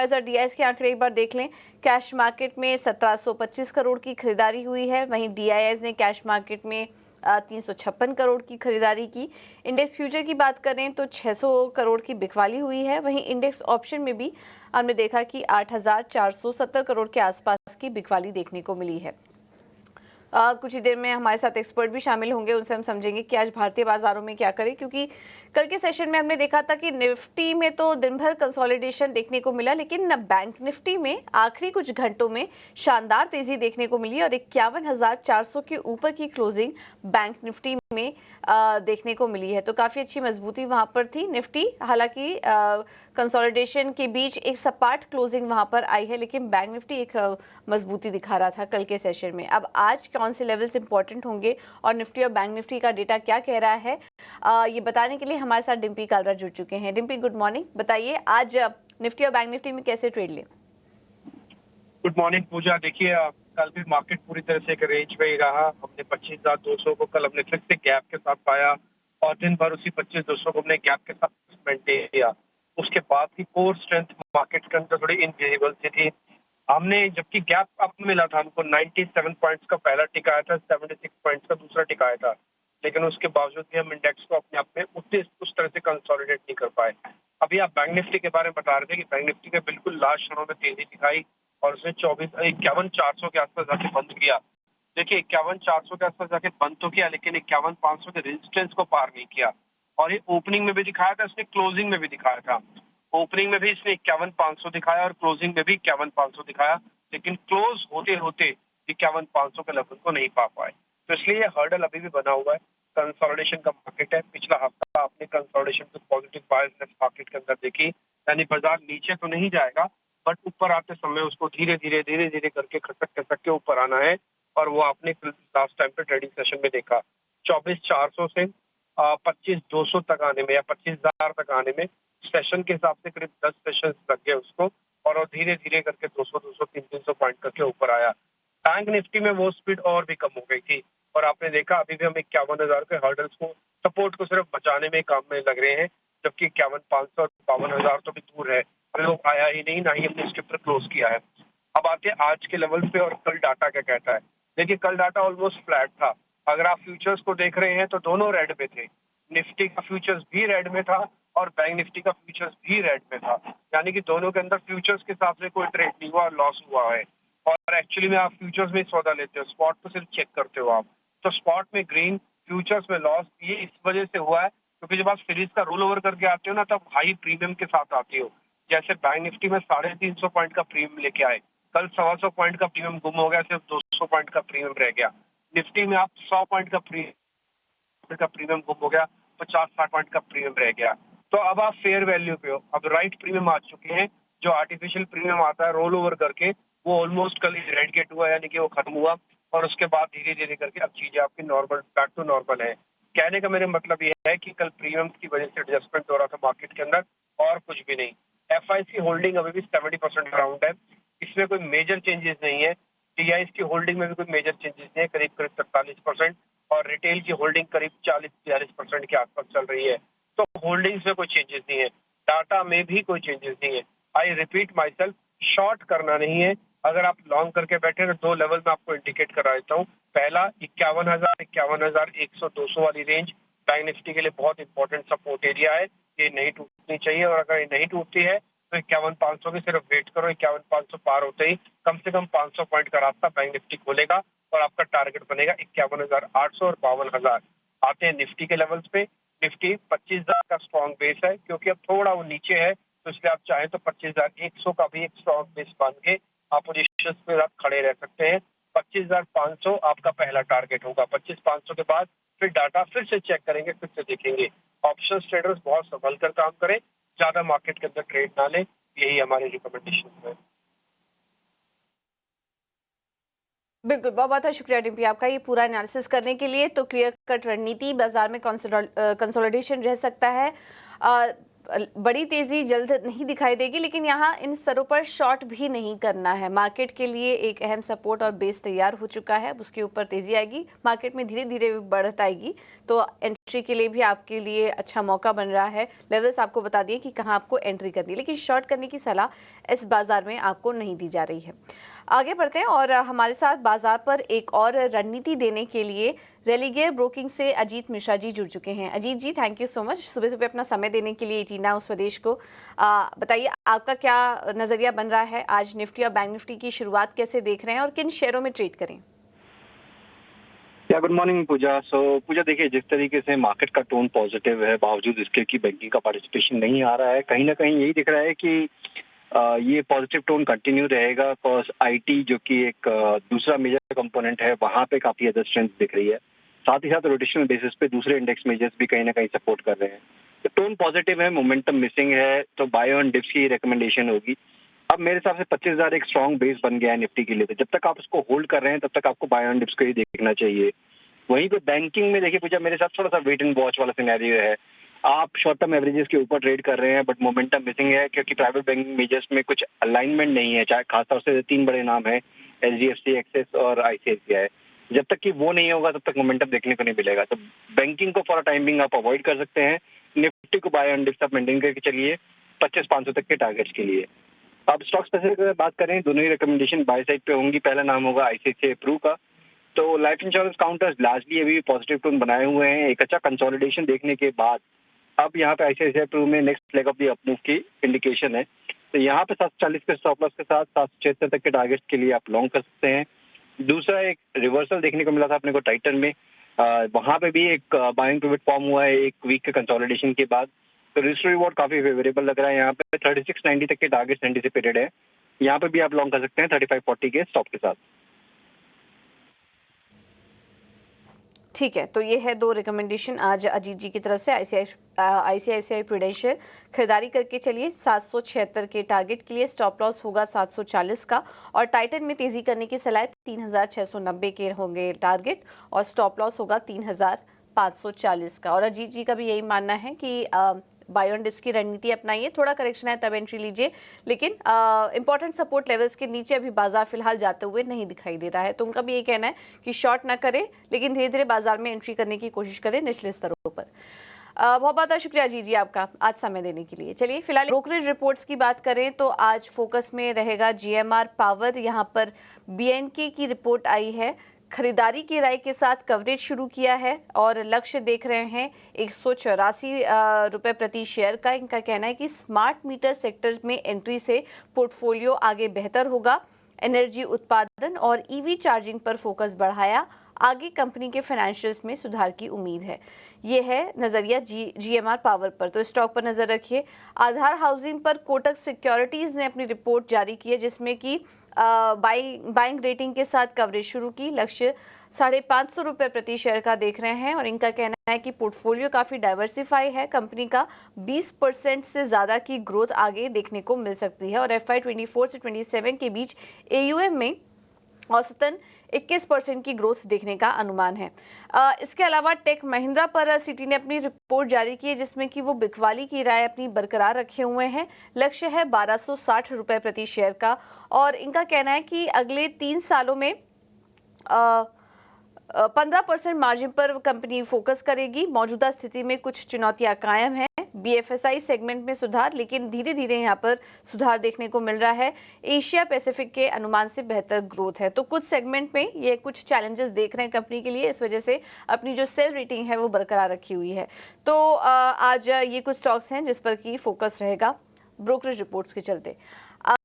FIIs और DIIs के आंकड़े एक बार देख लें। कैश मार्केट में 1725 करोड़ की खरीदारी हुई है, वहीं डीआईएस ने कैश मार्केट में 356 करोड़ की खरीदारी की। इंडेक्स फ्यूचर की बात करें तो 600 करोड़ की बिकवाली हुई है। वहीं इंडेक्स ऑप्शन में भी हमने देखा कि 8470 करोड़ के आसपास की बिकवाली देखने को मिली है। कुछ ही देर में हमारे साथ एक्सपर्ट भी शामिल होंगे, उनसे हम समझेंगे कि आज भारतीय बाजारों में क्या करें, क्योंकि कल के सेशन में हमने देखा था कि निफ्टी में तो दिन भर कंसोलिडेशन देखने को मिला, लेकिन बैंक निफ्टी में आखिरी कुछ घंटों में शानदार तेजी देखने को मिली और 51,400 के ऊपर की क्लोजिंग बैंक निफ्टी में देखने को मिली है। तो काफ़ी अच्छी मजबूती वहां पर थी निफ्टी, हालांकि कंसोलिडेशन के बीच एक सपाट क्लोजिंग वहां पर आई है, लेकिन बैंक निफ्टी एक मजबूती दिखा रहा था कल के सेशन में। अब आज कौन से लेवल्स इंपॉर्टेंट होंगे और निफ्टी और बैंक निफ्टी का डेटा क्या कह रहा है, ये बताने के लिए हमारे साथ डिम्पी कालरा जुड़ चुके हैं। Dimpy, good morning. बताइए आज निफ्टी और बैंक निफ्टी में कैसे ट्रेड लें? गुड मॉर्निंग पूजा। देखिए, कल भी मार्केट पूरी तरह से एक रेंज में ही रहा। हमने 25,200 को कल हमने फिर से गैप के साथ पाया और दिन भर उसी 25,200 को हमने गैप के साथ मेंटेन किया। उसके बाद की कोर स्ट्रेंथ मार्केट के अंदर थोड़ी इनविजिबल सी थी। हमने जबकि गैप अप मिला था, हमको 97 पॉइंट्स का पहला टिकाया था, 76 पॉइंट्स का दूसरा टिकाया था, लेकिन उसके बावजूद भी हम इंडेक्स को अपने आप में उस तरह से कंसोलिडेट नहीं कर पाए। अभी आप बैंक निफ्टी के बारे में बता रहे थे कि बैंक निफ्टी ने बिल्कुल लास्ट क्षणों में तेजी दिखाई और उसने 51,400 के आसपास जाके बंद किया। देखिए, 51,400 के आसपास जाके बंद तो किया, लेकिन 51,500 के रेजिस्टेंस को पार नहीं किया और ये ओपनिंग में भी दिखाया था, इसने क्लोजिंग में भी दिखाया था। ओपनिंग में भी इसने 51,500 दिखाया और क्लोजिंग में भी 51,500 दिखाया, लेकिन क्लोज होते होते 51,500 के लेवल को नहीं पा पाए। तो इसलिए ये हर्डल अभी भी बना हुआ है। कंसोलिडेशन का मार्केट है। पिछला हफ्ता आपने कंसोलिडेशन की पॉजिटिव बायसनेस मार्केट के अंदर देखी, यानी बाजार नीचे तो नहीं जाएगा, बट ऊपर आते समय उसको धीरे धीरे करके खसक के ऊपर आना है और वो आपने लास्ट टाइम पे ट्रेडिंग सेशन में देखा। 24,400 से 25,200 तक आने में या 25,000 तक आने में सेशन के हिसाब से करीब 10 सेशन लग गए उसको और वो धीरे धीरे करके 200, 300 पॉइंट करके ऊपर आया। बैंक निफ्टी में वो स्पीड और भी कम हो गई थी और आपने देखा अभी भी हम 51,000 के हर्डल्स को, सपोर्ट को सिर्फ बचाने में काम में लग रहे हैं, जबकि 51,500 और 52,000 तो भी दूर है, अभी वो आया ही नहीं, ना ही हमने इसके ऊपर क्लोज किया है। अब आते हैं आज के लेवल पे और कल डाटा क्या कहता है। देखिए, कल डाटा ऑलमोस्ट फ्लैट था। अगर आप फ्यूचर्स को देख रहे हैं तो दोनों रेड में थे। निफ्टी का फ्यूचर्स भी रेड में था और बैंक निफ्टी का फ्यूचर्स भी रेड में था, यानी कि दोनों के अंदर फ्यूचर्स के हिसाब से कोई ट्रेड नहीं हुआ और लॉस हुआ है। और एक्चुअली में आप फ्यूचर्स में सौदा लेते हो, स्पॉट तो सिर्फ चेक करते हो आप। तो स्पॉट में ग्रीन, फ्यूचर्स में लॉस, ये इस वजह से हुआ है क्योंकि जब आप सीरीज का रोल ओवर करके आते हो ना, तब हाई प्रीमियम के साथ आते हो। जैसे बैंक निफ्टी में 350 पॉइंट का प्रीमियम लेके आए, कल 125 पॉइंट का प्रीमियम गुम हो गया, सिर्फ 200 पॉइंट का प्रीमियम रह गया। निफ्टी में आप 100 पॉइंट का प्रीमियम गुम हो गया, 50-60 पॉइंट का प्रीमियम रह गया। तो अब आप फेयर वैल्यू पे हो, अब राइट प्रीमियम आ चुके हैं। जो आर्टिफिशियल प्रीमियम आता है रोल ओवर करके, वो ऑलमोस्ट कल रेड गेट हुआ, यानी कि वो खत्म हुआ और उसके बाद धीरे धीरे करके अब चीजें आपकी नॉर्मल, बैक टू नॉर्मल है। कहने का मेरा मतलब ये है कि कल प्रीमियम की वजह से एडजस्टमेंट हो रहा था मार्केट के अंदर और कुछ भी नहीं। एफआईसी होल्डिंग अभी भी 70% अराउंड है, इसमें कोई मेजर चेंजेस नहीं है। टीआईएस की होल्डिंग में भी कोई मेजर चेंजेस नहीं है, करीब 43%, और रिटेल की होल्डिंग करीब 40-42% के आसपास चल रही है। तो होल्डिंग्स में कोई चेंजेस नहीं है, डाटा में भी कोई चेंजेस नहीं है। I repeat my self, short करना नहीं है। अगर आप लॉन्ग करके बैठे तो दो लेवल में आपको इंडिकेट करा देता हूँ। पहला 51,000, 51,100, 200 वाली रेंज बैंक निफ्टी के लिए बहुत इंपॉर्टेंट सपोर्ट एरिया है, ये नहीं टूटनी चाहिए। और अगर ये नहीं टूटती है तो 51,500 की सिर्फ वेट करो। 51,500 पार होते ही कम से कम 500 पॉइंट का रास्ता बैंक निफ्टी खोलेगा और आपका टारगेट बनेगा 51,800 और 52,000। आते हैं निफ्टी के लेवल्स पे। निफ्टी 25,000 का स्ट्रॉन्ग बेस है, क्योंकि अब थोड़ा वो नीचे है, तो इसलिए आप चाहें तो 25,100 का भी एक स्ट्रॉन्ग बेस बन के आप पोजीशन पे आप खड़े रह सकते हैं। 25,500 आपका पहला टारगेट होगा। 25,500 के बाद फिर डाटा फिर से चेक करेंगे, फिर से देखेंगे। ऑप्शन ट्रेडर्स बहुत संभल कर काम करें, ज्यादा मार्केट के अंदर ट्रेड ना लें, यही हमारी रिकमेंडेशन है। बिल्कुल, बहुत बहुत शुक्रिया डिम्पी आपका ये पूरा एनालिसिस करने के लिए। तो क्लियर कट रणनीति बाजार में कंसोलिडेशन रह सकता है। बड़ी तेजी जल्द नहीं दिखाई देगी, लेकिन यहाँ इन स्तरों पर शॉर्ट भी नहीं करना है। मार्केट के लिए एक अहम सपोर्ट और बेस तैयार हो चुका है, उसके ऊपर तेजी आएगी, मार्केट में धीरे धीरे बढ़त आएगी, तो एंट्री के लिए भी आपके लिए अच्छा मौका बन रहा है। लेवल्स आपको बता दिए कि कहाँ आपको एंट्री करनी है, लेकिन शॉर्ट करने की सलाह इस बाजार में आपको नहीं दी जा रही है। आगे बढ़ते हैं और हमारे साथ बाजार पर एक और रणनीति देने के लिए रेलिगेयर ब्रोकिंग से अजीत मिश्रा जी जुड़ चुके हैं। अजीत जी, थैंक यू सो मच सुबह सुबह अपना समय देने के लिए 18 हाउस स्वदेश को। बताइए आपका क्या नजरिया बन रहा है, आज निफ्टी और बैंक निफ्टी की शुरुआत कैसे देख रहे हैं और किन शेयरों में ट्रेड करें? गुड मॉर्निंग पूजा। पूजा देखिए, जिस तरीके से मार्केट का टोन पॉजिटिव है बावजूद इसके कि बैंकिंग का पार्टिसिपेशन नहीं आ रहा है, कहीं ना कहीं यही दिख रहा है कि ये पॉजिटिव टोन कंटिन्यू रहेगा। बिकॉज आईटी जो कि एक दूसरा मेजर कंपोनेंट है, वहां पे काफी अदर स्ट्रेंथ दिख रही है। साथ ही साथ रोटेशनल बेसिस पे दूसरे इंडेक्स मेजर्स भी कहीं ना कहीं सपोर्ट कर रहे हैं। तो टोन पॉजिटिव है, मोमेंटम मिसिंग है, तो बाय ऑन डिप्स की रिकमेंडेशन होगी। अब मेरे हिसाब से 25,000 एक स्ट्रॉन्ग बेस बन गया है निफ्टी के लिए, तो जब तक आप उसको होल्ड कर रहे हैं तब तक आपको बाय ऑन डिप्स को ही देखना चाहिए। वहीं पे बैंकिंग में देखिए पूजा, मेरे साथ थोड़ा सा वेट एंड वॉच वाला सिनेरियो है। आप शॉर्ट टर्म एवरेजेस के ऊपर ट्रेड कर रहे हैं, बट मोमेंटम मिसिंग है क्योंकि प्राइवेट बैंकिंग मेजर्स में कुछ अलाइनमेंट नहीं है। चाहे खासतौर से 3 बड़े नाम है, एचडीएफसी, एक्सिस और आईसीआईसीआई। जब तक कि वो नहीं होगा तब तक मोमेंटम देखने को नहीं मिलेगा। तो बैंकिंग को फॉर टाइमिंग आप अवॉइड कर सकते हैं। निफ्टी को बाय ऑन डिप्स आप मेंटेन करके चलिए 25,500 तक के टारगेट्स के लिए। अब स्टॉक स्पेसिफिक अगर बात करें, दोनों ही रिकमेंडेशन बाय साइड पे होंगी। पहला नाम होगा आईसीआईसीआई प्रू का। तो लाइफ इंश्योरेंस काउंटर्स लार्जली अभी पॉजिटिव टोन बनाए हुए हैं। एक अच्छा कंसोलिडेशन देखने के बाद अब यहाँ पे आईसीआईसीआई प्रू में next leg of the up move की इंडिकेशन है। तो यहाँ पे 740 के स्टॉप लॉस के साथ 776 तक के टारगेट के लिए आप लॉन्ग कर सकते हैं। दूसरा, एक रिवर्सल देखने को मिला था अपने को टाइटन में, वहां पे भी एक बाइंग पिवट फॉर्म हुआ है एक वीक के कंसोलिडेशन के बाद। तो रिस्क रिवॉर्ड काफी फेवरेबल लग रहा है। यहाँ पे 3690 तक के टारगेट एंटिसिपेटेड है। यहाँ पे भी आप लॉन्ग कर सकते हैं 3540 के स्टॉप के साथ। ठीक है, तो ये है 2 रिकमेंडेशन आज अजीत जी की तरफ से। आईसीआईसीआई प्रूडेंशियल खरीदारी करके चलिए 776 के टारगेट के लिए, स्टॉप लॉस होगा 740 का, और टाइटन में तेजी करने की सलाह 3690 के होंगे टारगेट और स्टॉप लॉस होगा 3540 का। और अजीत जी का भी यही मानना है कि बाय ऑन डिप्स की रणनीति अपनाइए, थोड़ा करेक्शन है तब एंट्री लीजिए, लेकिन इंपॉर्टेंट सपोर्ट लेवल्स के नीचे अभी बाजार फिलहाल जाते हुए नहीं दिखाई दे रहा है। तो उनका भी यही कहना है कि शॉर्ट ना करें, लेकिन धीरे धीरे बाजार में एंट्री करने की कोशिश करें निचले स्तरों पर। बहुत बहुत शुक्रिया जी आपका आज समय देने के लिए। चलिए फिलहाल ब्रोकरेज रिपोर्ट्स की बात करें तो आज फोकस में रहेगा जीएमआर पावर। यहाँ पर बीएनके की रिपोर्ट आई है, खरीदारी की राय के साथ कवरेज शुरू किया है और लक्ष्य देख रहे हैं 184 रुपये प्रति शेयर का। इनका कहना है कि स्मार्ट मीटर सेक्टर में एंट्री से पोर्टफोलियो आगे बेहतर होगा। एनर्जी उत्पादन और ईवी चार्जिंग पर फोकस बढ़ाया, आगे कंपनी के फाइनेंशियल्स में सुधार की उम्मीद है। ये है नजरिया जीएमआर पावर पर, तो स्टॉक पर नजर रखिए। आधार हाउसिंग पर कोटक सिक्योरिटीज ने अपनी रिपोर्ट जारी की है, जिसमें कि बाइंग रेटिंग के साथ कवरेज शुरू की, लक्ष्य 550 रुपये प्रति शेयर का देख रहे हैं और इनका कहना है कि पोर्टफोलियो काफ़ी डाइवर्सिफाई है, कंपनी का 20% से ज़्यादा की ग्रोथ आगे देखने को मिल सकती है और FY 24 से 27 के बीच AUM में औसतन 21% की ग्रोथ देखने का अनुमान है। इसके अलावा टेक महिंद्रा पर सिटी ने अपनी रिपोर्ट जारी की है, जिसमें कि वो बिकवाली की राय अपनी बरकरार रखे हुए हैं। लक्ष्य है 1260 रुपये प्रति शेयर का और इनका कहना है कि अगले 3 सालों में 15% मार्जिन पर कंपनी फोकस करेगी। मौजूदा स्थिति में कुछ चुनौतियां कायम हैं, BFSI सेगमेंट में सुधार, लेकिन धीरे धीरे यहां पर सुधार देखने को मिल रहा है। एशिया पैसिफिक के अनुमान से बेहतर ग्रोथ है, तो कुछ सेगमेंट में ये कुछ चैलेंजेस देख रहे हैं कंपनी के लिए, इस वजह से अपनी जो सेल रेटिंग है वो बरकरार रखी हुई है। तो आज ये कुछ स्टॉक्स हैं जिस पर की फोकस रहेगा ब्रोकरेज रिपोर्ट्स के चलते।